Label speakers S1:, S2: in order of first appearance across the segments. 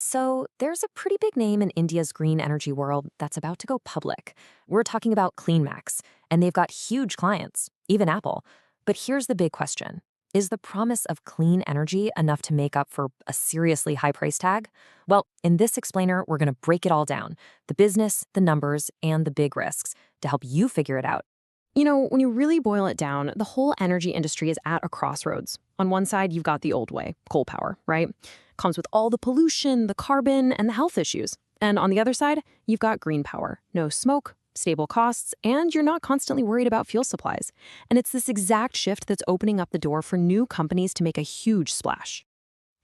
S1: So, there's a pretty big name in India's green energy world that's about to go public. We're talking about CleanMax, and they've got huge clients, even Apple. But here's the big question. Is the promise of clean energy enough to make up for a seriously high price tag? Well, in this explainer, we're going to break it all down, the business, the numbers, and the big risks to help you figure it out.
S2: When you really boil it down, the whole energy industry is at a crossroads. On one side, you've got the old way, coal power, right? Comes with all the pollution, the carbon, and the health issues. And on the other side, you've got green power. No smoke, stable costs, and you're not constantly worried about fuel supplies. And it's this exact shift that's opening up the door for new companies to make a huge splash.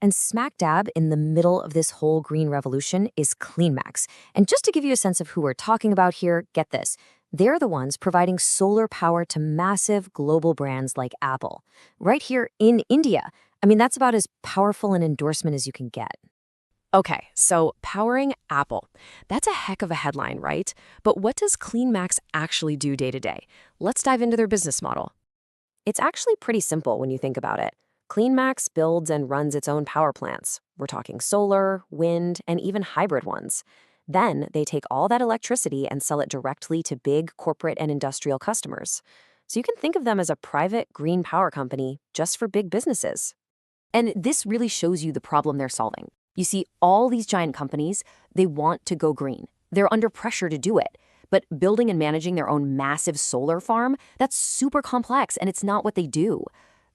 S1: And smack dab in the middle of this whole green revolution is CleanMax. And just to give you a sense of who we're talking about here, get this. They're the ones providing solar power to massive global brands like Apple, right here in India. I mean, that's about as powerful an endorsement as you can get.
S2: Okay, so powering Apple. That's a heck of a headline, right? But what does CleanMax actually do day to day? Let's dive into their business model.
S1: It's actually pretty simple when you think about it. CleanMax builds and runs its own power plants. We're talking solar, wind, and even hybrid ones. Then they take all that electricity and sell it directly to big corporate and industrial customers. So you can think of them as a private green power company just for big businesses. And this really shows you the problem they're solving. You see, all these giant companies, they want to go green. They're under pressure to do it. But building and managing their own massive solar farm, that's super complex and it's not what they do.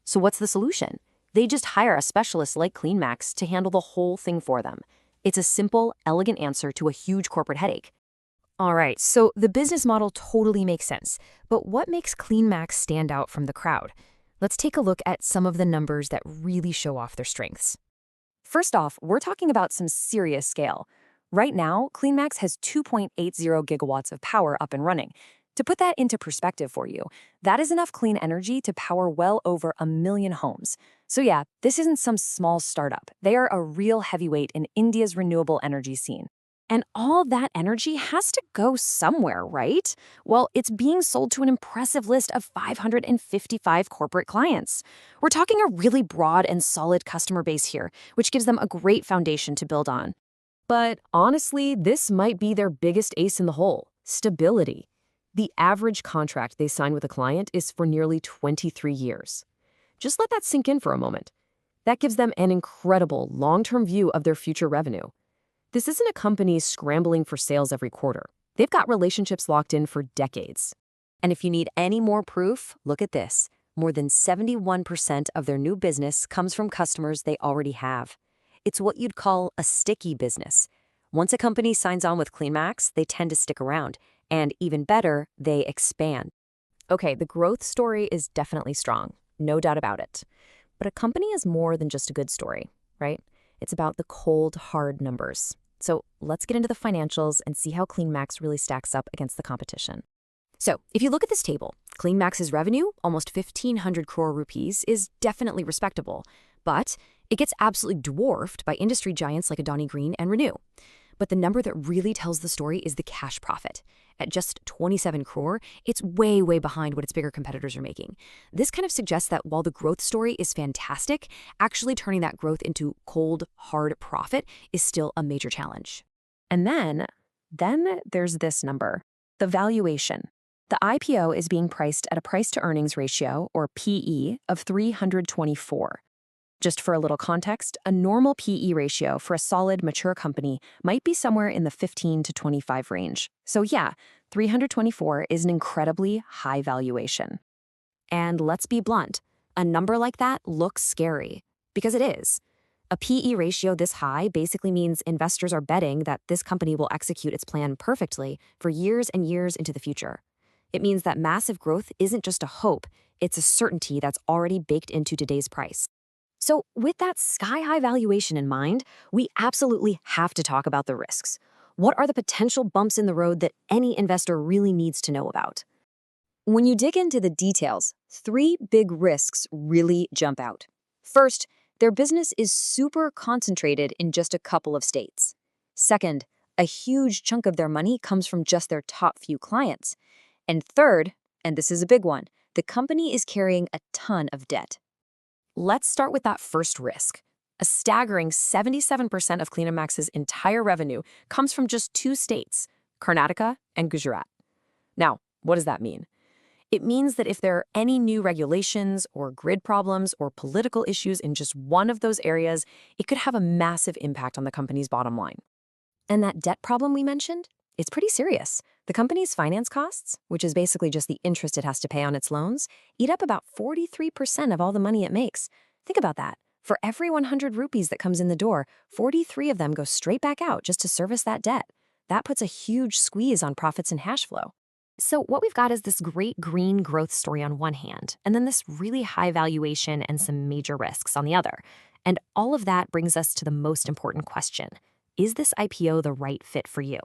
S1: So what's the solution? They just hire a specialist like CleanMax to handle the whole thing for them. It's a simple, elegant answer to a huge corporate headache.
S2: All right, so the business model totally makes sense. But what makes CleanMax stand out from the crowd? Let's take a look at some of the numbers that really show off their strengths.
S1: First off, we're talking about some serious scale. Right now, CleanMax has 2.80 gigawatts of power up and running. To put that into perspective for you, that is enough clean energy to power well over 1 million homes. So yeah, this isn't some small startup. They are a real heavyweight in India's renewable energy scene. And all that energy has to go somewhere, right? Well, it's being sold to an impressive list of 555 corporate clients. We're talking a really broad and solid customer base here, which gives them a great foundation to build on. But honestly, this might be their biggest ace in the hole: stability. The average contract they sign with a client is for nearly 23 years. Just let that sink in for a moment. That gives them an incredible long-term view of their future revenue. This isn't a company scrambling for sales every quarter. They've got relationships locked in for decades. And if you need any more proof, look at this. More than 71% of their new business comes from customers they already have. It's what you'd call a sticky business. Once a company signs on with CleanMax, they tend to stick around. And even better, they expand. Okay, the growth story is definitely strong, no doubt about it. But a company is more than just a good story, right? It's about the cold, hard numbers. So let's get into the financials and see how CleanMax really stacks up against the competition. So if you look at this table, CleanMax's revenue, almost 1,500 crore rupees, is definitely respectable. But it gets absolutely dwarfed by industry giants like Adani Green and ReNew. But the number that really tells the story is the cash profit. At just 27 crore, it's way, way behind what its bigger competitors are making. This kind of suggests that while the growth story is fantastic, actually turning that growth into cold, hard profit is still a major challenge. And then there's this number, the valuation. The IPO is being priced at a price-to-earnings ratio, or PE, of 324. Just for a little context, a normal PE ratio for a solid, mature company might be somewhere in the 15 to 25 range. So yeah, 324 is an incredibly high valuation. And let's be blunt, a number like that looks scary, because it is. A PE ratio this high basically means investors are betting that this company will execute its plan perfectly for years and years into the future. It means that massive growth isn't just a hope, it's a certainty that's already baked into today's price. So with that sky-high valuation in mind, we absolutely have to talk about the risks. What are the potential bumps in the road that any investor really needs to know about? When you dig into the details, 3 big risks really jump out. First, their business is super concentrated in just a couple of states. Second, a huge chunk of their money comes from just their top few clients. And third, and this is a big one, the company is carrying a ton of debt. Let's start with that first risk. A staggering 77% of CleanMax's entire revenue comes from just two states, Karnataka and Gujarat. Now, what does that mean? It means that if there are any new regulations or grid problems or political issues in just one of those areas, it could have a massive impact on the company's bottom line. And that debt problem we mentioned? It's pretty serious. The company's finance costs, which is basically just the interest it has to pay on its loans, eat up about 43% of all the money it makes. Think about that. For every 100 rupees that comes in the door, 43 of them go straight back out just to service that debt. That puts a huge squeeze on profits and cash flow. So what we've got is this great green growth story on one hand, and then this really high valuation and some major risks on the other. And all of that brings us to the most important question. Is this IPO the right fit for you?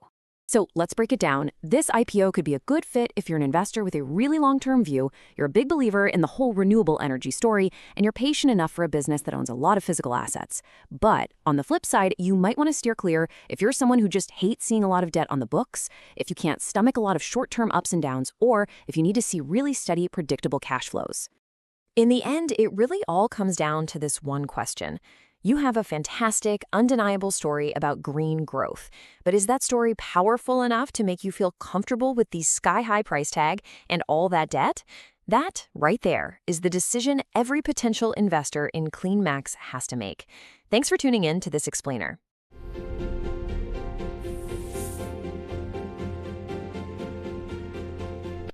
S1: So let's break it down. This IPO could be a good fit if you're an investor with a really long-term view, you're a big believer in the whole renewable energy story, and you're patient enough for a business that owns a lot of physical assets. But on the flip side, you might want to steer clear if you're someone who just hates seeing a lot of debt on the books, if you can't stomach a lot of short-term ups and downs, or if you need to see really steady, predictable cash flows. In the end, it really all comes down to this one question. You have a fantastic, undeniable story about green growth. But is that story powerful enough to make you feel comfortable with the sky-high price tag and all that debt? That, right there, is the decision every potential investor in CleanMax has to make. Thanks for tuning in to this explainer.